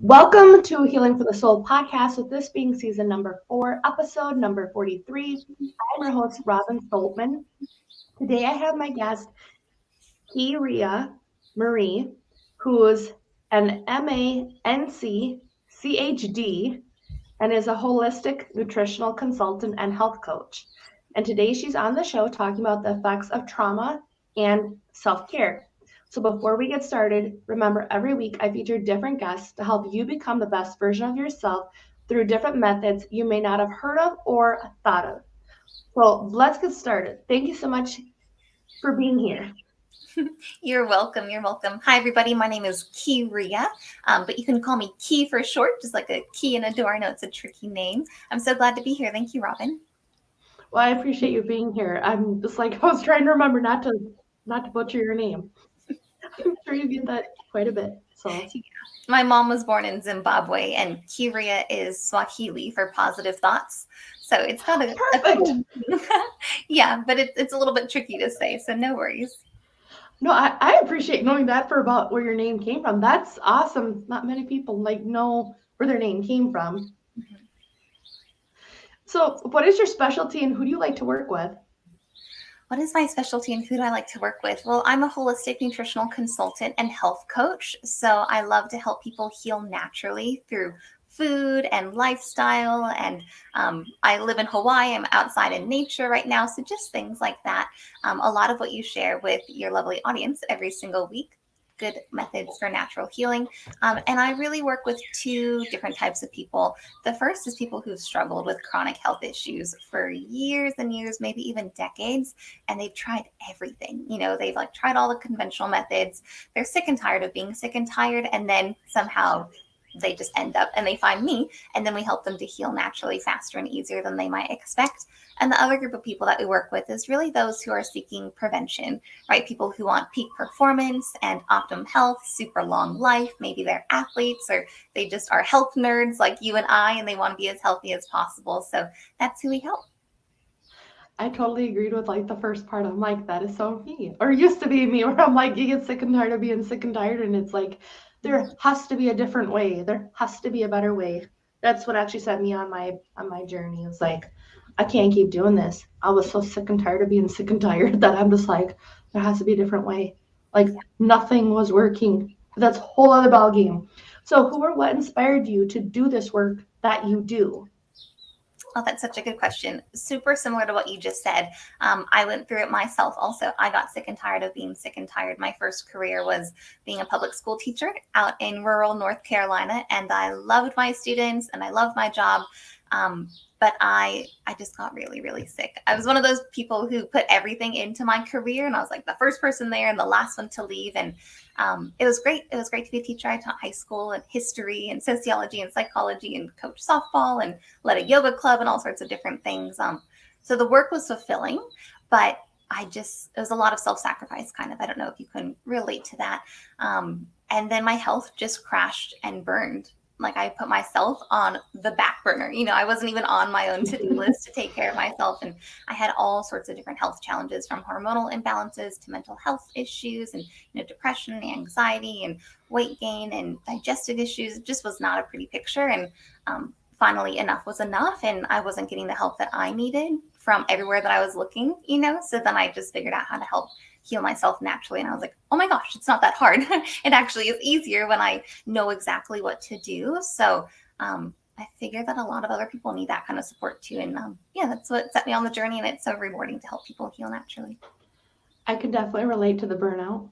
Welcome to Healing for the Soul podcast, with this being season number 4, episode number 43. I'm your host, Robin Stoltman. Today I have my guest, Kyria Marie, who is an MA, NC, CHD, and is a holistic nutritional consultant and health coach. And today she's on the show talking about the effects of trauma and self-care. So before we get started, remember every week I feature different guests to help you become the best version of yourself through different methods you may not have heard of or thought of. So let's get started. Thank you so much for being here. You're welcome. You're welcome. Hi, everybody. My name is Kyria, but you can call me Key for short, just like a key in a door. I know it's a tricky name. I'm so glad to be here. Thank you, Robin. Well, I appreciate you being here. I'm just like, I was trying to remember not to butcher your name. I'm sure you get that quite a bit. So my mom was born in Zimbabwe, and Kyria is Swahili for positive thoughts. So it's got a perfect. Yeah, but it's a little bit tricky to say, so no worries. No, I appreciate knowing that for about where your name came from. That's awesome. Not many people know where their name came from. Mm-hmm. So what is your specialty and who do you like to work with? What is my specialty and who do I like to work with? Well, I'm a holistic nutritional consultant and health coach. So I love to help people heal naturally through food and lifestyle. And I live in Hawaii. I'm outside in nature right now. So just things like that. A lot of what you share with your lovely audience every single week. Good methods for natural healing. And I really work with two different types of people. The first is people who've struggled with chronic health issues for years and years, maybe even decades, and they've tried everything. They've tried all the conventional methods. They're sick and tired of being sick and tired, and then somehow they just end up and they find me, and then we help them to heal naturally faster and easier than they might expect. And the other group of people that we work with is really those who are seeking prevention, right? People who want peak performance and optimum health, super long life. Maybe they're athletes or they just are health nerds like you and I, and they want to be as healthy as possible. So that's who we help. I totally agreed with the first part. I'm like, that is so me, or used to be me, where I'm like, you get sick and tired of being sick and tired, and it's like, there has to be a different way. There has to be a better way. That's what actually set me on my journey. It's like, I can't keep doing this. I was so sick and tired of being sick and tired that I'm just like, there has to be a different way. Nothing was working. That's a whole other ballgame. So who or what inspired you to do this work that you do? Oh, that's such a good question. Super similar to what you just said. I went through it myself also. I got sick and tired of being sick and tired. My first career was being a public school teacher out in rural North Carolina, and I loved my students and I loved my job. But I just got really, really sick. I was one of those people who put everything into my career, and I was like the first person there and the last one to leave. And it was great. It was great to be a teacher. I taught high school and history and sociology and psychology and coached softball and led a yoga club and all sorts of different things. So the work was fulfilling, but it was a lot of self-sacrifice kind of. I don't know if you can relate to that. And then my health just crashed and burned. I put myself on the back burner. I wasn't even on my own to-do list to take care of myself. And I had all sorts of different health challenges, from hormonal imbalances to mental health issues and, depression and anxiety and weight gain and digestive issues. It just was not a pretty picture. And finally, enough was enough. And I wasn't getting the help that I needed from everywhere that I was looking, So then I just figured out how to help heal myself naturally. And I was like, oh my gosh, it's not that hard. It actually is easier when I know exactly what to do. So I figured that a lot of other people need that kind of support too. And that's what set me on the journey. And it's so rewarding to help people heal naturally. I can definitely relate to the burnout,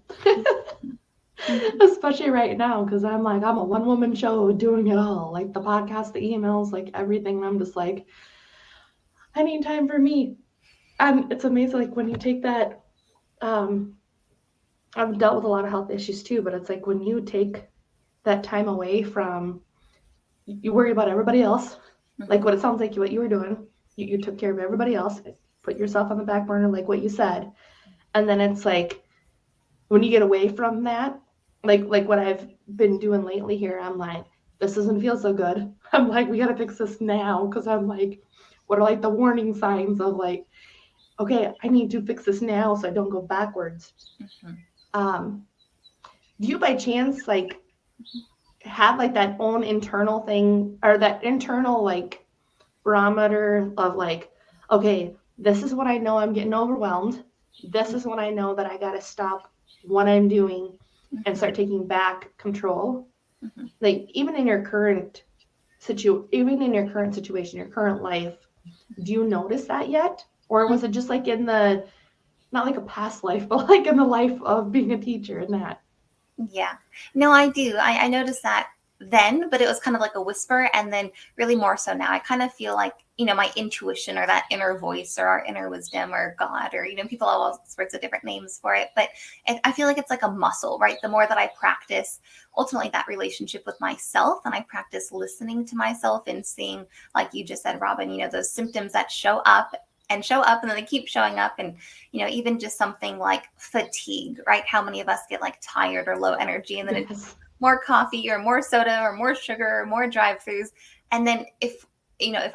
especially right now, because I'm a one-woman show doing it all, the podcast, the emails, everything. And I'm just like, I need time for me. And it's amazing, when you take that, I've dealt with a lot of health issues too, but it's when you take that time away from, you worry about everybody else, what it sounds like what you were doing. You took care of everybody else, put yourself on the back burner, what you said. And then it's when you get away from that, like what I've been doing lately here, I'm like, this doesn't feel so good. I'm like, we got to fix this now. Because I'm like, what are the warning signs of okay, I need to fix this now so I don't go backwards. Mm-hmm. Do you by chance have like that own internal thing, or that internal like barometer of like, okay, this is when I know I'm getting overwhelmed. This is when I know that I got to stop what I'm doing and start taking back control. Mm-hmm. Like even in your current situation, your current life, do you notice that yet? Or was it just like in the, not like a past life, but like in the life of being a teacher and that? Yeah. No, I do. I noticed that then, but it was kind of like a whisper. And then really more so now, I kind of feel like, my intuition or that inner voice or our inner wisdom or God, or, people have all sorts of different names for it. But I feel like it's like a muscle, right? The more that I practice ultimately that relationship with myself, and I practice listening to myself and seeing, like you just said, Robin, those symptoms that show up and then they keep showing up. And even just something like fatigue, right? How many of us get like tired or low energy, and then it's more coffee or more soda or more sugar or more drive-throughs. And then if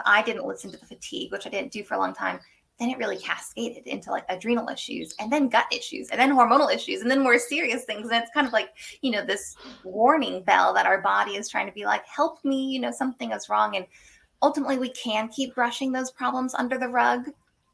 I didn't listen to the fatigue, which I didn't do for a long time, then it really cascaded into like adrenal issues and then gut issues and then hormonal issues and then more serious things. And it's kind of like, this warning bell that our body is trying to be like, help me, something is wrong. And ultimately we can keep brushing those problems under the rug,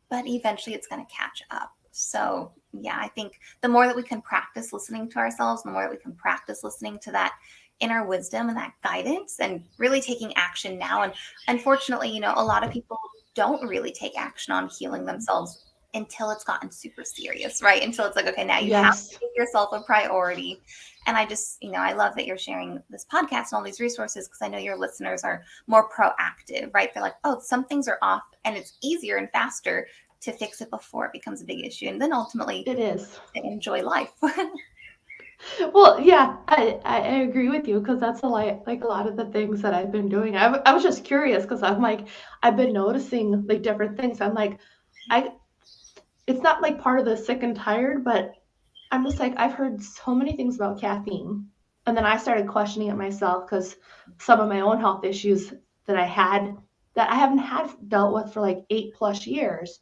but eventually it's going to catch up. So yeah, I think the more that we can practice listening to ourselves, the more that we can practice listening to that inner wisdom and that guidance and really taking action now. And unfortunately, a lot of people don't really take action on healing themselves until it's gotten super serious, right? Until it's like, okay, now you have to make yourself a priority. And I just, I love that you're sharing this podcast and all these resources, because I know your listeners are more proactive, right? They're like, oh, some things are off, and it's easier and faster to fix it before it becomes a big issue. And then ultimately It is. to enjoy life. Well, yeah, I agree with you, because that's like a lot of the things that I've been doing. I was just curious because I'm like, I've been noticing like different things. I'm like, it's not like part of the sick and tired, but I'm just like, I've heard so many things about caffeine. And then I started questioning it myself, because some of my own health issues that I haven't had dealt with for like 8+ years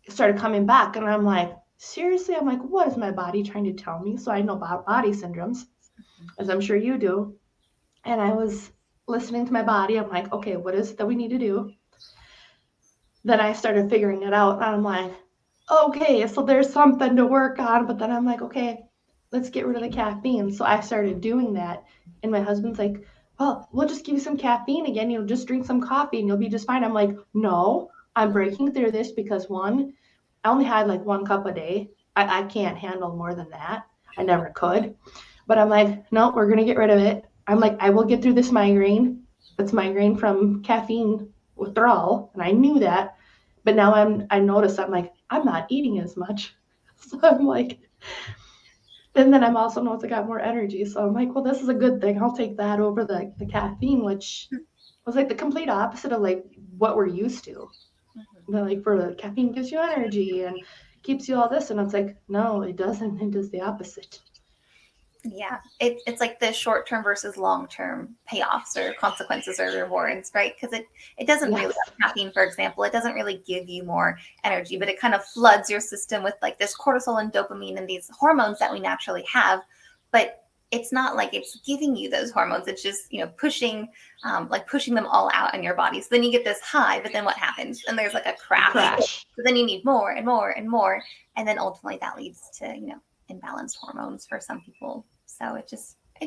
started coming back. And I'm like, seriously? I'm like, what is my body trying to tell me? So I know about body syndromes, as I'm sure you do. And I was listening to my body. I'm like, okay, what is it that we need to do? Then I started figuring it out. And I'm like, okay, so there's something to work on. But then I'm like, okay, let's get rid of the caffeine. So I started doing that. And my husband's like, well, we'll just give you some caffeine again. Just drink some coffee and you'll be just fine. I'm like, no, I'm breaking through this, because one, I only had like 1 cup a day. I can't handle more than that. I never could. But I'm like, no, we're going to get rid of it. I'm like, I will get through this migraine. It's migraine from caffeine withdrawal. And I knew that. But now I notice I'm like, I'm not eating as much. So I'm like, and then I'm also noticing I got more energy. So I'm like, well, this is a good thing. I'll take that over the caffeine, which was like the complete opposite of like what we're used to. Like, for the caffeine gives you energy and keeps you all this. And it's like, no, it doesn't. It does the opposite. Yeah, it's like the short-term versus long-term payoffs or consequences or rewards, right? Because it doesn't really, caffeine, for example, it doesn't really give you more energy, but it kind of floods your system with like this cortisol and dopamine and these hormones that we naturally have. But it's not like it's giving you those hormones. It's just, pushing them all out in your body. So then you get this high, but then what happens? And there's like a crash. So then you need more and more and more. And then ultimately that leads to, imbalanced hormones for some people. So it's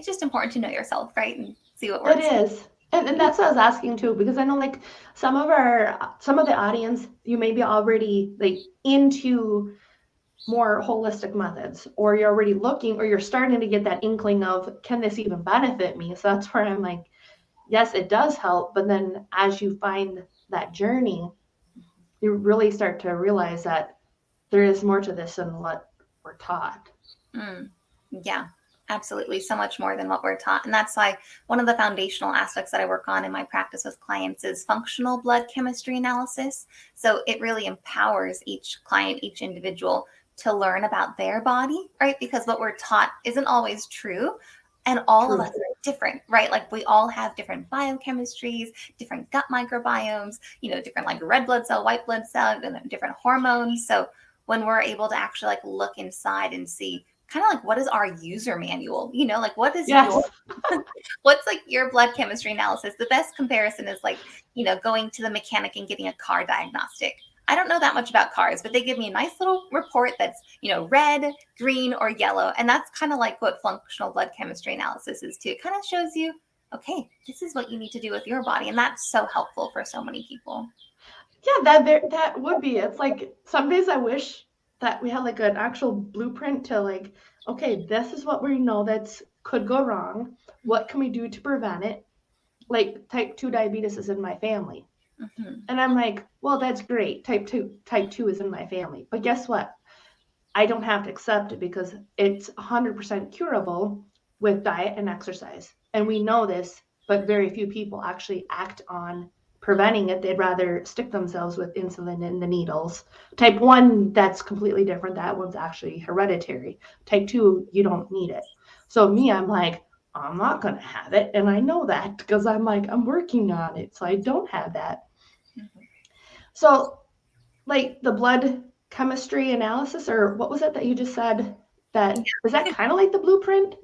just important to know yourself, right? And see what works. It is. And that's what I was asking too, because I know like some of the audience, you may be already like into more holistic methods, or you're already looking, or you're starting to get that inkling of, can this even benefit me? So that's where I'm like, yes, it does help. But then as you find that journey, you really start to realize that there is more to this than what we're taught. Yeah, absolutely. So much more than what we're taught. And that's why one of the foundational aspects that I work on in my practice with clients is functional blood chemistry analysis. So it really empowers each client, each individual to learn about their body, right? Because what we're taught isn't always true. And all of us are different, right? Like we all have different biochemistries, different gut microbiomes, different like red blood cell, white blood cell, and different hormones. So when we're able to actually like look inside and see, kind of like, what is our user manual? Like what is Yes. what's like your blood chemistry analysis? The best comparison is like, going to the mechanic and getting a car diagnostic. I don't know that much about cars, but they give me a nice little report that's, red, green, or yellow. And that's kind of like what functional blood chemistry analysis is too. It kind of shows you, okay, this is what you need to do with your body. And that's so helpful for so many people. Yeah, that would be. It's like some days I wish that we had like an actual blueprint to like, okay, this is what we know that could go wrong. What can we do to prevent it? Like type 2 diabetes is in my family. Mm-hmm. And I'm like, well, that's great. Type 2 is in my family. But guess what? I don't have to accept it because it's 100% curable with diet and exercise. And we know this, but very few people actually act on preventing it. They'd rather stick themselves with insulin and the needles. Type 1, that's completely different. That one's actually hereditary. Type 2, you don't need it. So me, I'm like, I'm not going to have it. And I know that because I'm like, I'm working on it. So I don't have that. Mm-hmm. So like the blood chemistry analysis, or what was it that you just said? Is that kind of like the blueprint?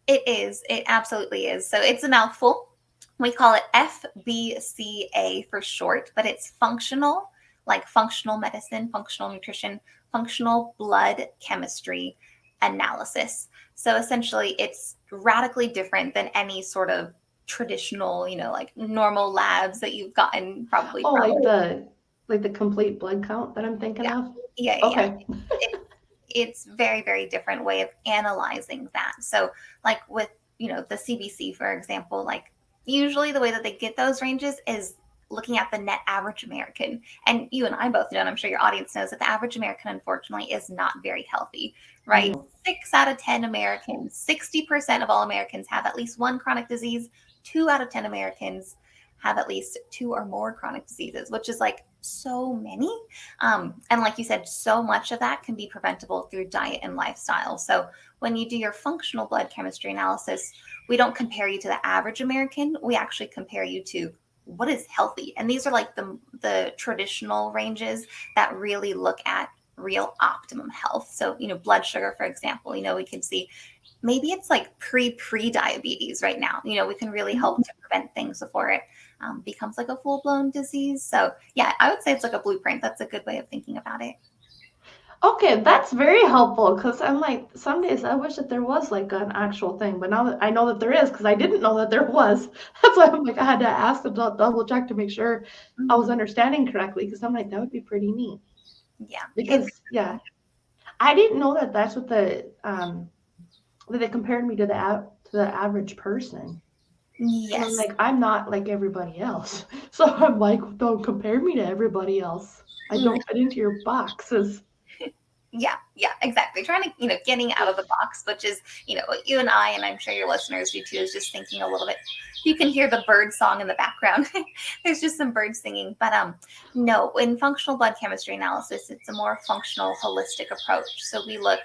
It is. It absolutely is. So it's a mouthful. We call it FBCA for short, but it's functional, like functional medicine, functional nutrition, functional blood chemistry analysis. So essentially, it's radically different than any sort of traditional, like normal labs that you've gotten probably. Oh, like the complete blood count that I'm thinking of? Yeah. Okay. It's very, very different way of analyzing that. So like with, the CBC, for example, like usually the way that they get those ranges is looking at the net average American. And you and I both know, and I'm sure your audience knows, that the average American, unfortunately, is not very healthy, right? 6 out of 10 Americans, 60% of all Americans have at least one chronic disease. 2 out of 10 Americans have at least 2 or more chronic diseases, which is like so many. And like you said, so much of that can be preventable through diet and lifestyle. So when you do your functional blood chemistry analysis, we don't compare you to the average American. We actually compare you to what is healthy. And these are like the traditional ranges that really look at real optimum health. So, blood sugar, for example, we can see maybe it's like pre-diabetes right now. We can really help to prevent things before it becomes like a full-blown disease. So yeah, I would say it's like a blueprint. That's a good way of thinking about it. Okay, that's very helpful because I'm like, some days I wish that there was like an actual thing, but now that I know that there is, because I didn't know that there was. That's why I'm like, I had to ask to double check to make sure I was understanding correctly, because I'm like, that would be pretty neat. Yeah. Because I didn't know that that's what that they compared me to the average person. Yes. And I'm like, I'm not like everybody else. So I'm like, don't compare me to everybody else. I don't fit into your boxes. Yeah, exactly. Trying to, getting out of the box, which is, what you and I, and I'm sure your listeners do too, is just thinking a little bit. You can hear the bird song in the background. There's just some birds singing. But no, in functional blood chemistry analysis, it's a more functional, holistic approach. So we look,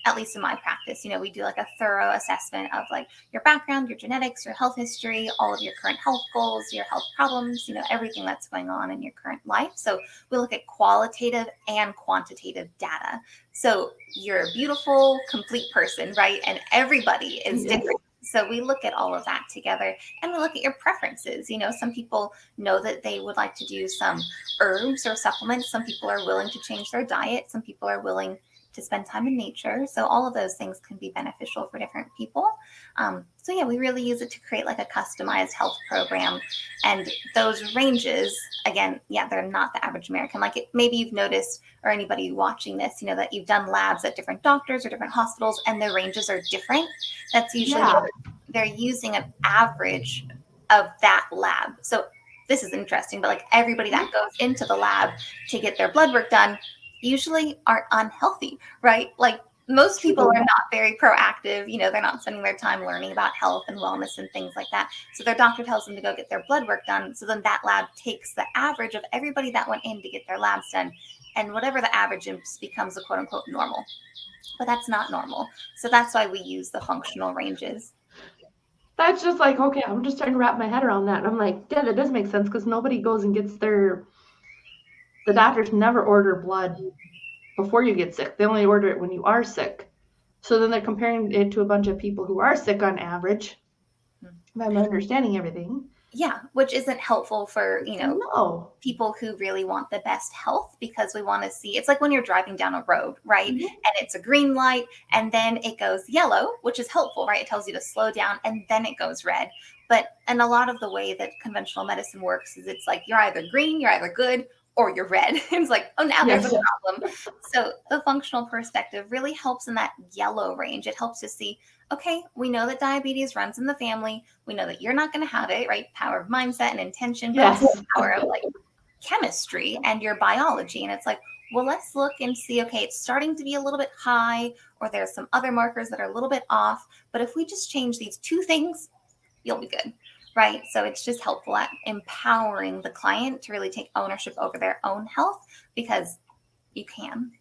at least in my practice, we do like a thorough assessment of like your background, your genetics, your health history, all of your current health goals, your health problems, everything that's going on in your current life. So we look at qualitative and quantitative data. So you're a beautiful, complete person, right? And everybody is different. So we look at all of that together, and we look at your preferences. Some people know that they would like to do some herbs or supplements. Some people are willing to change their diet. Some people are willing to spend time in nature. So all of those things can be beneficial for different people. So yeah, we really use it to create like a customized health program. And those ranges, again, they're not the average American. Like maybe you've noticed, or anybody watching this, that you've done labs at different doctors or different hospitals, and the ranges are different. That's usually they're using an average of that lab. So this is interesting, but like everybody that goes into the lab to get their blood work done usually are unhealthy, right? Like most people are not very proactive. They're not spending their time learning about health and wellness and things like that. So their doctor tells them to go get their blood work done. So then that lab takes the average of everybody that went in to get their labs done, and whatever the average is becomes a quote unquote normal. But that's not normal. So that's why we use the functional ranges. That's just like, okay, I'm just trying to wrap my head around that. And I'm like, yeah, that does make sense, because nobody goes and gets the doctors never order blood before you get sick. They only order it when you are sick. So then they're comparing it to a bunch of people who are sick on average. If I'm understanding everything. Yeah, which isn't helpful for, No. people who really want the best health, because we want to see, it's like when you're driving down a road, right? Mhm. And it's a green light and then it goes yellow, which is helpful, right? It tells you to slow down, and then it goes red. And a lot of the way that conventional medicine works is it's like you're either green, you're either good, or you're red. It's like, oh, now there's Yes. a problem. So the functional perspective really helps in that yellow range. It helps to see, okay, we know that diabetes runs in the family. We know that you're not going to have it, right? Power of mindset and intention, but also Yes. the power of like chemistry and your biology. And it's like, well, let's look and see, okay, it's starting to be a little bit high, or there's some other markers that are a little bit off. But if we just change these two things, you'll be good, right? So it's just helpful at empowering the client to really take ownership over their own health, because you can.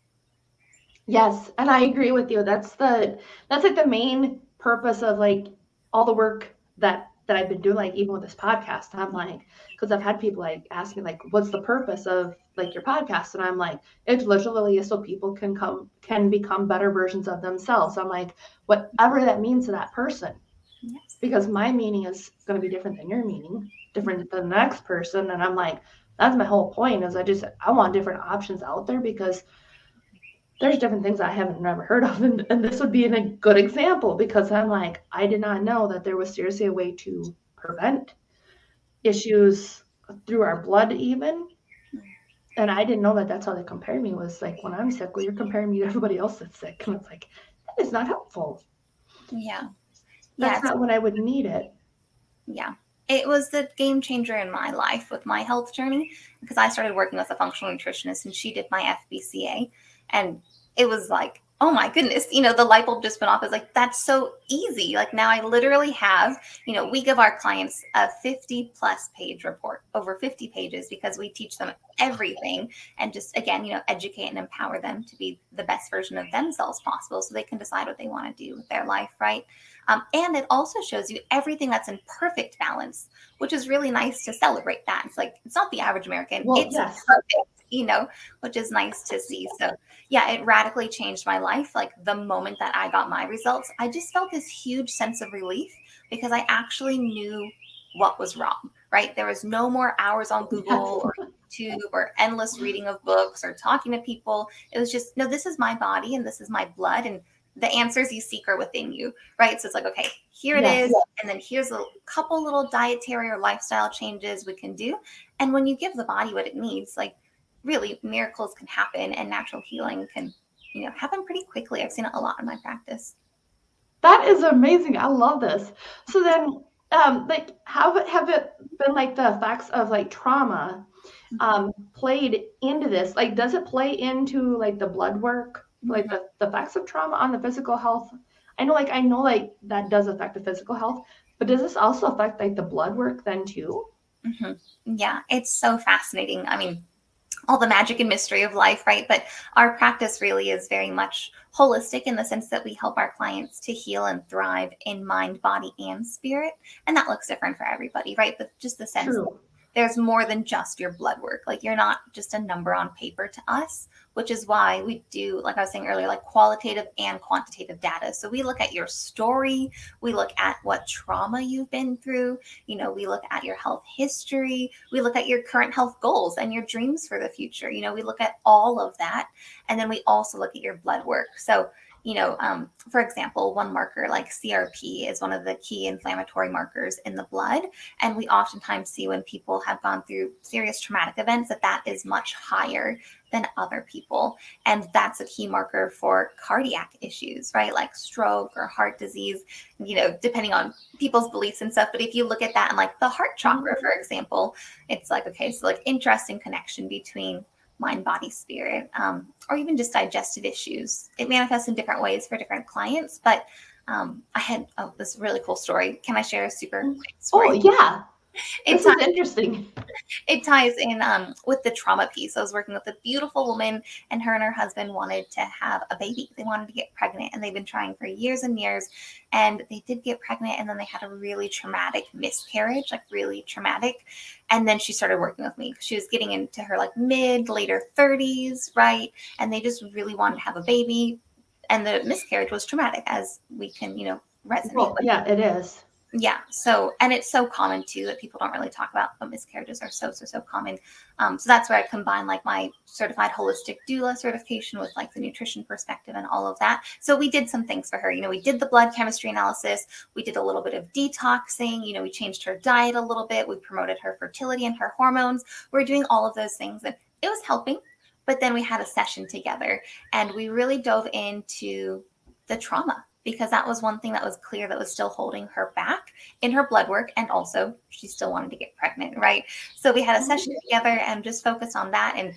Yes, and I agree with you. That's like the main purpose of like all the work that I've been doing, like even with this podcast. I'm like, because I've had people like ask me like, what's the purpose of like your podcast? And I'm like, it's literally so people can become better versions of themselves. I'm like, whatever that means to that person, Yes. because my meaning is going to be different than your meaning, different than the next person. And I'm like, that's my whole point is I want different options out there, because there's different things I haven't never heard of. And this would be a good example, because I'm like, I did not know that there was seriously a way to prevent issues through our blood even. And I didn't know that that's how they compare me, was like, when I'm sick, well, you're comparing me to everybody else that's sick. And it's like, that is not helpful. Yeah. That's Yeah. not when I would need it. Yeah. It was the game changer in my life with my health journey, because I started working with a functional nutritionist and she did my FBCA. And it was like, oh my goodness, the light bulb just went off. It's like, that's so easy. Like now I literally have, we give our clients a 50+ page report, over 50 pages, because we teach them everything and just, again, educate and empower them to be the best version of themselves possible, so they can decide what they want to do with their life, right? And it also shows you everything that's in perfect balance, which is really nice to celebrate that. It's like, it's not the average American, Well, it's yes. perfect, which is nice to see. So yeah, it radically changed my life. Like the moment that I got my results, I just felt this huge sense of relief, because I actually knew what was wrong, right? There was no more hours on Google or YouTube or endless reading of books or talking to people. It was just, no, this is my body and this is my blood, and the answers you seek are within you, right? So it's like, okay, here it Yes. is. And then here's a couple little dietary or lifestyle changes we can do. And when you give the body what it needs, like really miracles can happen, and natural healing can, happen pretty quickly. I've seen it a lot in my practice. That is amazing. I love this. So then, like, how have it been like the effects of like trauma played into this? Like, does it play into like the blood work, like the effects of trauma on the physical health? I know like that does affect the physical health, but does this also affect like the blood work then too? Mm-hmm. Yeah, it's so fascinating. I mean, all the magic and mystery of life, right? But our practice really is very much holistic, in the sense that we help our clients to heal and thrive in mind, body, and spirit. And that looks different for everybody, right? But just the sense that True. there's more than just your blood work. Like you're not just a number on paper to us, which is why we do, like I was saying earlier, like qualitative and quantitative data. So we look at your story, we look at what trauma you've been through, we look at your health history, we look at your current health goals and your dreams for the future. We look at all of that. And then we also look at your blood work. So for example, one marker like CRP is one of the key inflammatory markers in the blood. And we oftentimes see when people have gone through serious traumatic events that is much higher than other people. And that's a key marker for cardiac issues, right? Like stroke or heart disease, depending on people's beliefs and stuff. But if you look at that and like the heart chakra, for example, it's like, okay, so like interesting connection between mind, body, spirit, or even just digestive issues. It manifests in different ways for different clients. But I had this really cool story. Can I share a super quick story? Oh yeah. This It's is interesting. it ties in with the trauma piece. I was working with a beautiful woman, and her husband wanted to have a baby. They wanted to get pregnant, and they've been trying for years and years. And they did get pregnant, and then they had a really traumatic miscarriage, like really traumatic. And then she started working with me. She was getting into her like later 30s, right? And they just really wanted to have a baby. and the miscarriage was traumatic, as we can, resonate with. Yeah, it is. Yeah. So, and it's so common too that people don't really talk about, but miscarriages are so common. So that's where I combine like my certified holistic doula certification with like the nutrition perspective and all of that. So we did some things for her. We did the blood chemistry analysis. We did a little bit of detoxing. We changed her diet a little bit. We promoted her fertility and her hormones. We're doing all of those things, and it was helping. But then we had a session together, and we really dove into the trauma, because that was one thing that was clear that was still holding her back in her blood work. And also she still wanted to get pregnant, right? So we had a session together and just focused on that. And,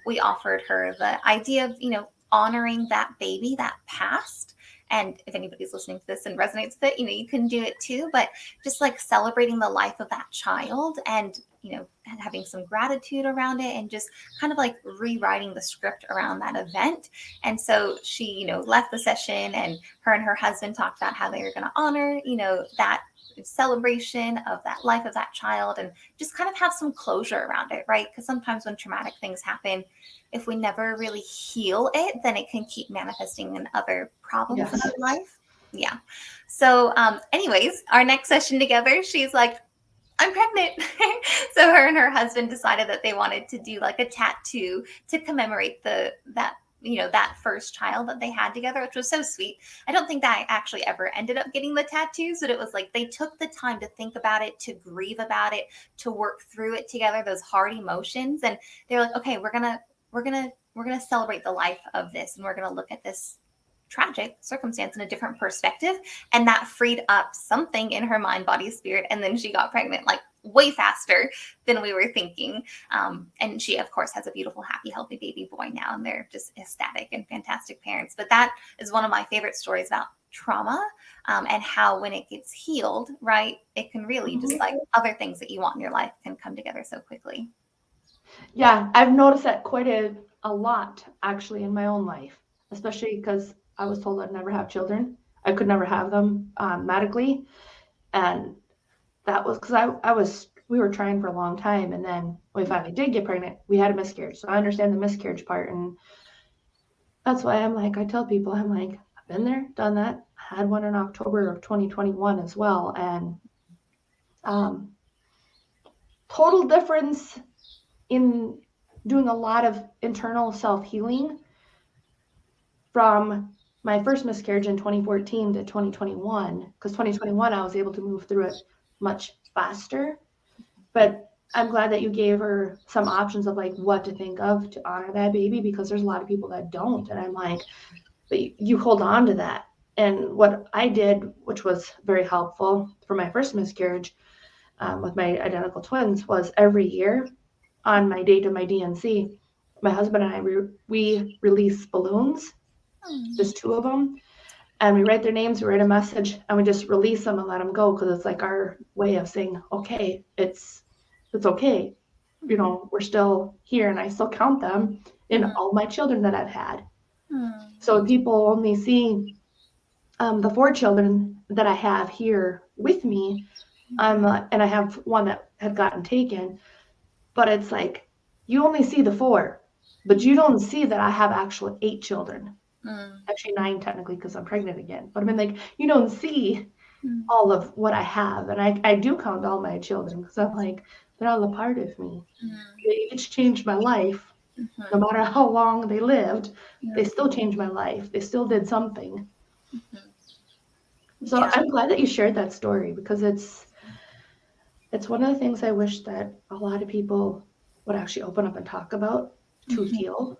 we offered her the idea of, honoring that baby that passed. And if anybody's listening to this and resonates with it, you can do it too, but just like celebrating the life of that child and, having some gratitude around it, and just kind of like rewriting the script around that event. And so she, left the session, and her husband talked about how they were going to honor, that celebration of that life of that child, and just kind of have some closure around it, right? Because sometimes when traumatic things happen, if we never really heal it, then it can keep manifesting in other problems in our life. Yeah. So anyways, our next session together, she's like, I'm pregnant. So her and her husband decided that they wanted to do like a tattoo to commemorate that first child that they had together, which was so sweet. I don't think that I actually ever ended up getting the tattoos, but it was like they took the time to think about it, to grieve about it, to work through it together, those hard emotions. And they're like, okay, we're gonna celebrate the life of this, and we're gonna look at this tragic circumstance in a different perspective. And that freed up something in her mind, body, spirit. And then she got pregnant like way faster than we were thinking. And she, of course, has a beautiful, happy, healthy baby boy now. And they're just ecstatic and fantastic parents. But that is one of my favorite stories about trauma, and how when it gets healed, right, it can really just like other things that you want in your life can come together so quickly. Yeah, I've noticed that quite a lot actually in my own life, especially because I was told I'd never have children. I could never have them medically. And that was because we were trying for a long time. And then we finally did get pregnant. We had a miscarriage. So I understand the miscarriage part. And that's why I'm like, I tell people, I'm like, I've been there, done that. I had one in October of 2021 as well. And total difference in doing a lot of internal self-healing from my first miscarriage in 2014 to 2021, because 2021 I was able to move through it much faster. But I'm glad that you gave her some options of like what to think of to honor that baby, because there's a lot of people that don't. And I'm like, but you hold on to that. And what I did, which was very helpful for my first miscarriage with my identical twins, was every year on my date of my DNC, my husband and I, we release balloons, just 2 of them, and we write their names, we write a message, and we just release them and let them go, because it's like our way of saying, okay, it's okay. We're still here, and I still count them in all my children that I've had. So people only see the 4 children that I have here with me, and I have one that had gotten taken, but it's like you only see the 4, but you don't see that I have actually 8 children. Actually 9 technically, because I'm pregnant again. But I mean, like, you don't see all of what I have. And I do count all my children, because I'm like, they're all a part of me. They each changed my life. No matter how long they lived, they still changed my life. They still did something. So I'm glad that you shared that story, because it's one of the things I wish that a lot of people would actually open up and talk about to heal.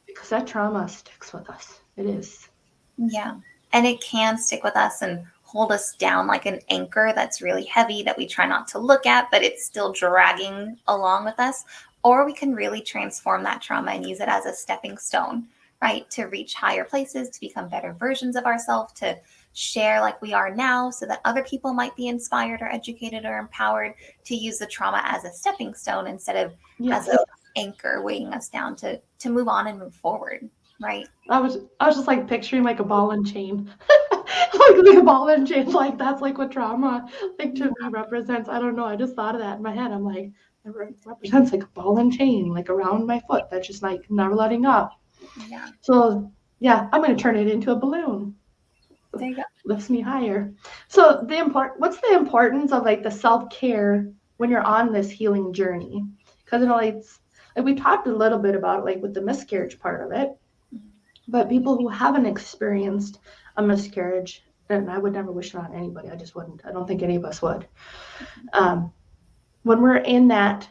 Because that trauma sticks with us. It is. Yeah. And it can stick with us and hold us down like an anchor that's really heavy that we try not to look at, but it's still dragging along with us. Or we can really transform that trauma and use it as a stepping stone, right? To reach higher places, to become better versions of ourselves, to share like we are now, so that other people might be inspired or educated or empowered to use the trauma as a stepping stone instead of as an anchor weighing us down to move on and move forward, right? I was just like picturing like a ball and chain. like a ball and chain, like that's like what trauma like to me represents. I don't know, I just thought of that in my head. I'm like, it represents like a ball and chain like around my foot that's just like never letting up. Yeah. So Yeah, I'm going to turn it into a balloon. There you go. Lifts me higher. So what's the importance of like the self-care when you're on this healing journey? Because like we talked a little bit about it, like with the miscarriage part of it, but people who haven't experienced a miscarriage, and I would never wish it on anybody. I just wouldn't. I don't think any of us would. Um, when we're in that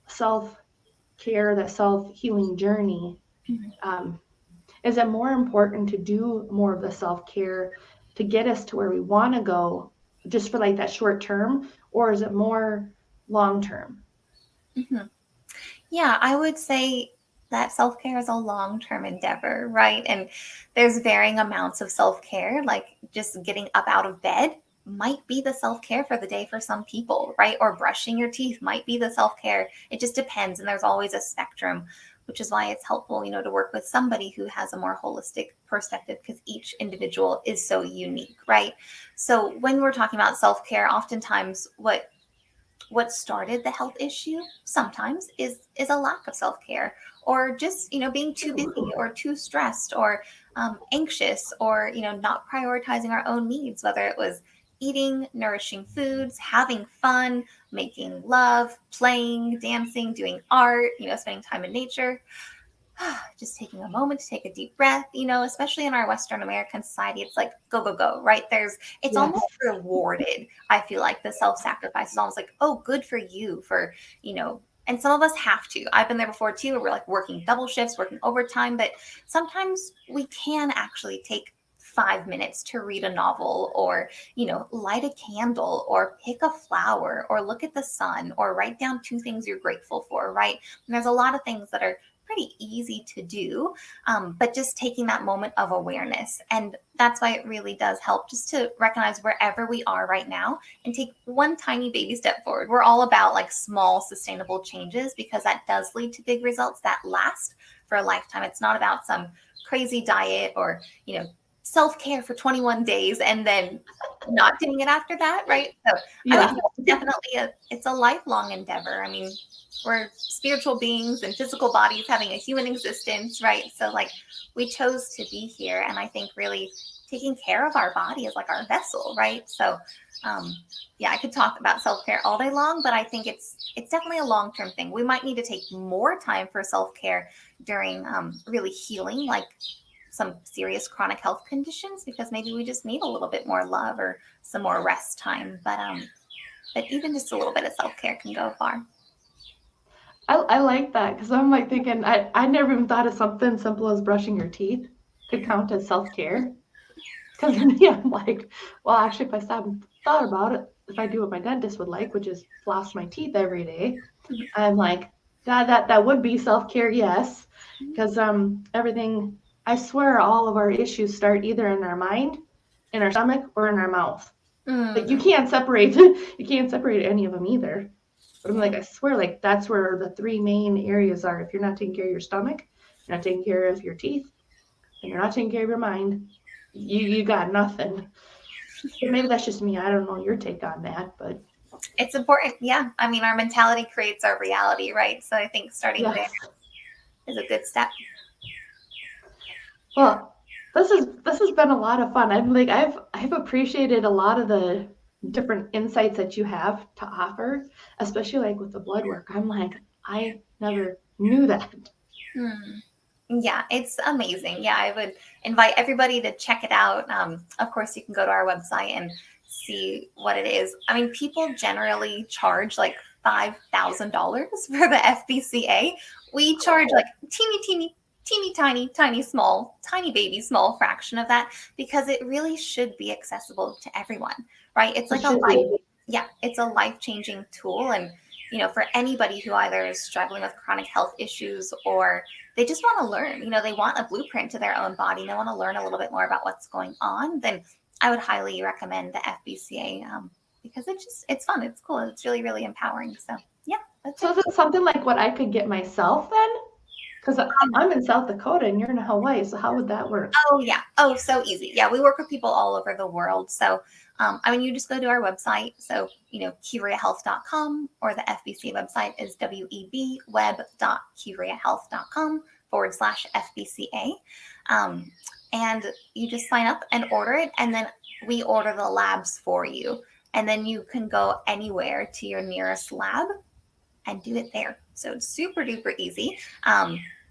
self-care, that self-healing journey, um, is it more important to do more of the self-care to get us to where we want to go just for like that short term, or is it more long term? Mm-hmm. Yeah, I would say that self-care is a long-term endeavor, right? And there's varying amounts of self-care, like just getting up out of bed might be the self-care for the day for some people, right? Or brushing your teeth might be the self-care. It just depends. And there's always a spectrum, which is why it's helpful, to work with somebody who has a more holistic perspective because each individual is so unique, right? So when we're talking about self-care, oftentimes what started the health issue sometimes is a lack of self-care or just being too busy or too stressed or anxious or not prioritizing our own needs, whether it was eating nourishing foods, having fun, making love, playing, dancing, doing art, spending time in nature. Just taking a moment to take a deep breath, especially in our Western American society, it's like go, go, go, right? It's Yes. almost rewarded. I feel like the self-sacrifice is almost like, oh, good for you for, and some of us have to. I've been there before too, where we're like working double shifts, working overtime, but sometimes we can actually take 5 minutes to read a novel or, light a candle or pick a flower or look at the sun or write down 2 things you're grateful for, right? And there's a lot of things that are pretty easy to do, but just taking that moment of awareness. And that's why it really does help just to recognize wherever we are right now and take one tiny baby step forward. We're all about like small, sustainable changes because that does lead to big results that last for a lifetime. It's not about some crazy diet or, self-care for 21 days and then not doing it after that, right? So I would Yeah. say it's definitely it's a lifelong endeavor. I mean, we're spiritual beings and physical bodies having a human existence, right? So like we chose to be here. And I think really taking care of our body is like our vessel, right? So um, yeah, I could talk about self-care all day long, but I think it's definitely a long-term thing. We might need to take more time for self-care during really healing, like some serious chronic health conditions, because maybe we just need a little bit more love or some more rest time. But even just a little bit of self-care can go far. I like that because I'm like thinking, I never even thought of something simple as brushing your teeth could count as self care. Because yeah, I'm like, well, actually, if I sat and thought about it, if I do what my dentist would like, which is floss my teeth every day, I'm like, that would be self care, yes. Because everything, I swear, all of our issues start either in our mind, in our stomach, or in our mouth. Like you Mm, can't separate, you can't separate any of them either. But I'm like, I swear, like that's where the three main areas are. If you're not taking care of your stomach, you're not taking care of your teeth, and you're not taking care of your mind, you got nothing. But maybe that's just me. I don't know your take on that, but it's important. Yeah. I mean, our mentality creates our reality, right? So I think starting there yes. is a good step. Well, this has been a lot of fun. I've appreciated a lot of the different insights that you have to offer, especially like with the blood work. I'm like, I never knew that. Hmm. Yeah, it's amazing. Yeah, I would invite everybody to check it out. Of course, you can go to our website and see what it is. I mean, people generally charge like $5,000 for the FBCA. We charge like teeny tiny small tiny baby small fraction of that because it really should be accessible to everyone, right? It's It like a should life, be. yeah, it's a life-changing tool. And for anybody who either is struggling with chronic health issues or they just want to learn, they want a blueprint to their own body, they want to learn a little bit more about what's going on, then I would highly recommend the FBCA, because it's fun, it's cool, it's really, really empowering. So yeah, that's So it. is it something like what I could get myself then? Because I'm in South Dakota and you're in Hawaii, so how would that work? Oh, yeah. Oh, so easy. Yeah, we work with people all over the world. So, I mean, you just go to our website. So, KyriaHealth.com, or the FBC website is webweb.kyriahealth.com. FBCA. And you just sign up and order it. And then we order the labs for you. And then you can go anywhere to your nearest lab and do it there. So it's super duper easy.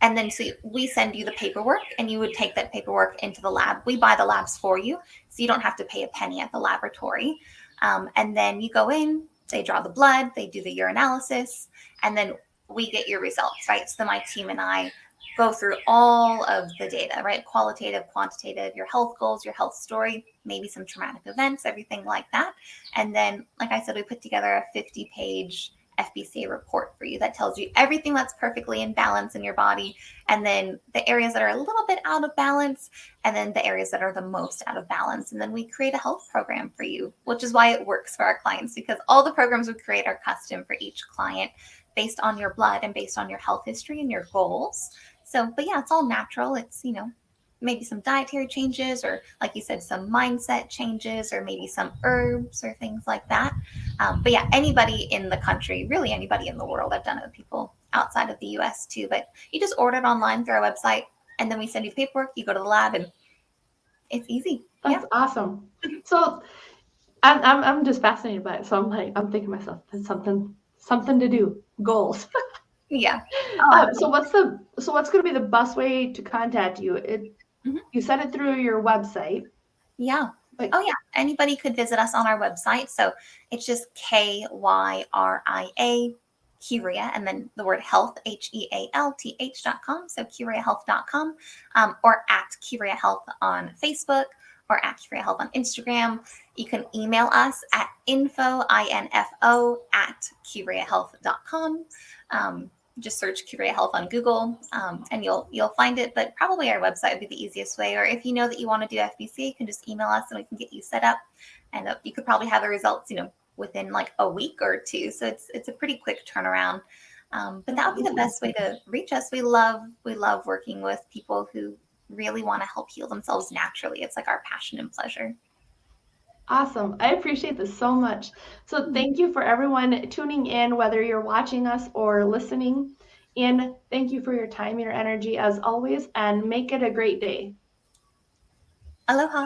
And then so we send you the paperwork, and you would take that paperwork into the lab. We buy the labs for you, so you don't have to pay a penny at the laboratory. And then you go in, they draw the blood, they do the urinalysis, and then we get your results, right? So my team and I go through all of the data, right? Qualitative, quantitative, your health goals, your health story, maybe some traumatic events, everything like that. And then, like I said, we put together a 50-page FBCA report for you that tells you everything that's perfectly in balance in your body, and then the areas that are a little bit out of balance, and then the areas that are the most out of balance. And then we create a health program for you, which is why it works for our clients, because all the programs we create are custom for each client based on your blood and based on your health history and your goals. So, but yeah, it's all natural. It's, maybe some dietary changes, or like you said, some mindset changes, or maybe some herbs or things like that. But yeah, anybody in the country, really anybody in the world. I've done it with people outside of the US too, but you just order it online through our website, and then we send you the paperwork, you go to the lab, and it's easy. That's awesome. So I'm just fascinated by it. So I'm thinking to myself, that's something to do. Goals. Yeah. So what's going to be the best way to contact you? You said it through your website. Yeah. Anybody could visit us on our website. So it's just Kyria, Kyria, and then the word health, HEALTH.com. So KyriaHealth.com, or at Kyria Health on Facebook, or at Kyria Health on Instagram. You can email us at info at KyriaHealth.com. Just search Kyria Health on Google, and you'll find it. But probably our website would be the easiest way. Or if you know that you want to do FBC, you can just email us, and we can get you set up. And you could probably have the results, within like a week or two. So it's a pretty quick turnaround. But that would be the best way to reach us. We love working with people who really want to help heal themselves naturally. It's like our passion and pleasure. Awesome. I appreciate this so much. So thank you for everyone tuning in, whether you're watching us or listening. And thank you for your time, your energy as always, and make it a great day. Aloha.